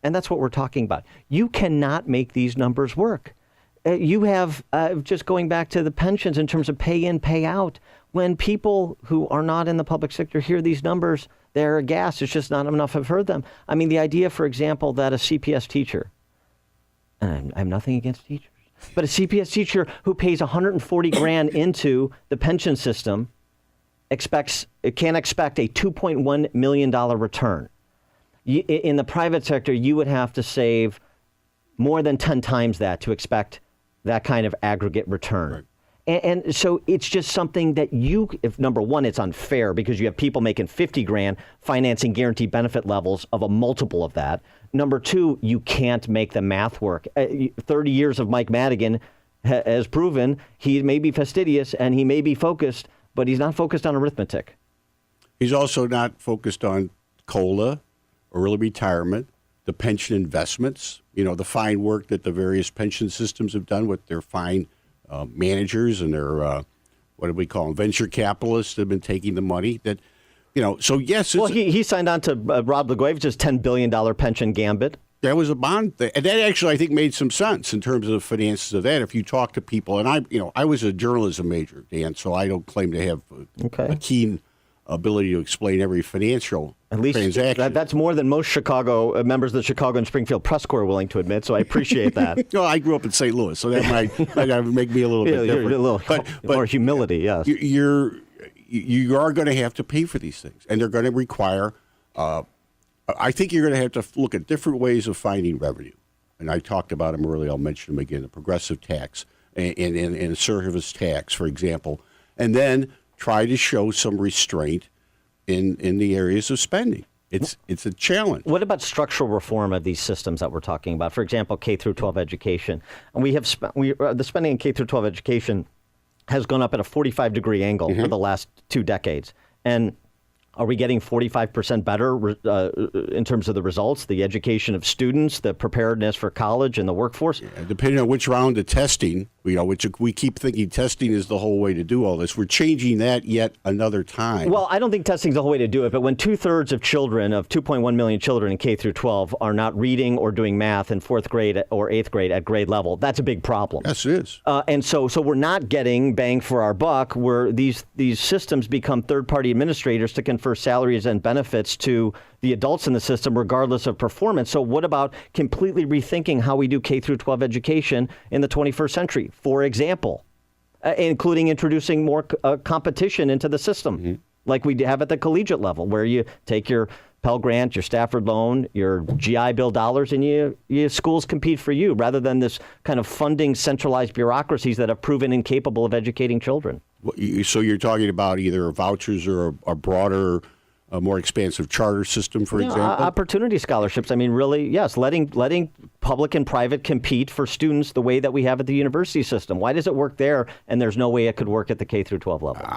And that's what we're talking about. You cannot make these numbers work. You have, just going back to the pensions in terms of pay in, pay out, when people who are not in the public sector hear these numbers, they're aghast. It's just not enough have heard them. I mean, the idea, for example, that a CPS teacher, and I have nothing against teachers, but a CPS teacher who pays 140 grand into the pension system can't expect a $2.1 million return. In the private sector, you would have to save more than 10 times that to expect that kind of aggregate return. Right. And so it's just something that if number one, it's unfair because you have people making 50 grand financing guaranteed benefit levels of a multiple of that. Number two, you can't make the math work. 30 years of Mike Madigan has proven he may be fastidious and he may be focused, but he's not focused on arithmetic. He's also not focused on COLA, early retirement, the pension investments, the fine work that the various pension systems have done with their fine managers and their, what do we call them, venture capitalists that have been taking the money that, so yes. Well, he signed on to Rod Blagojevich's $10 billion pension gambit. That was a bond thing. And that actually, I think, made some sense in terms of the finances of that. If you talk to people, and I was a journalism major, Dan, so I don't claim to have a keen ability to explain every financial transaction. That's more than most Chicago members of the Chicago and Springfield Press Corps are willing to admit, so I appreciate that. I grew up in St. Louis, so that might make me a little bit different. A little more humility, yes. You are going to have to pay for these things, and they're going to require, I think you're going to have to look at different ways of finding revenue. And I talked about them earlier, I'll mention them again, the progressive tax and service tax, for example, and then try to show some restraint in the areas of spending. It's a challenge. What about structural reform of these systems that we're talking about? For example, K through 12 education. And we have the spending in K through 12 education has gone up at a 45-degree angle for the last 2 decades. And are we getting 45% better in terms of the results, the education of students, the preparedness for college and the workforce? Yeah, depending on which round of testing, which we keep thinking testing is the whole way to do all this. We're changing that yet another time. Well, I don't think testing is the whole way to do it, but when 2/3 of children, of 2.1 million children in K through 12 are not reading or doing math in 4th grade or 8th grade at grade level, that's a big problem. Yes, it is. And so we're not getting bang for our buck, where these systems become third-party administrators to confer salaries and benefits to the adults in the system, regardless of performance. So what about completely rethinking how we do K through 12 education in the 21st century? For example, including introducing more competition into the system, like we have at the collegiate level, where you take your Pell Grant, your Stafford loan, your GI Bill dollars, and your schools compete for you, rather than this kind of funding centralized bureaucracies that have proven incapable of educating children. So you're talking about either vouchers or a broader, a more expansive charter system, for example? Opportunity scholarships. I mean, really, yes, letting public and private compete for students the way that we have at the university system. Why does it work there and there's no way it could work at the K through 12 level?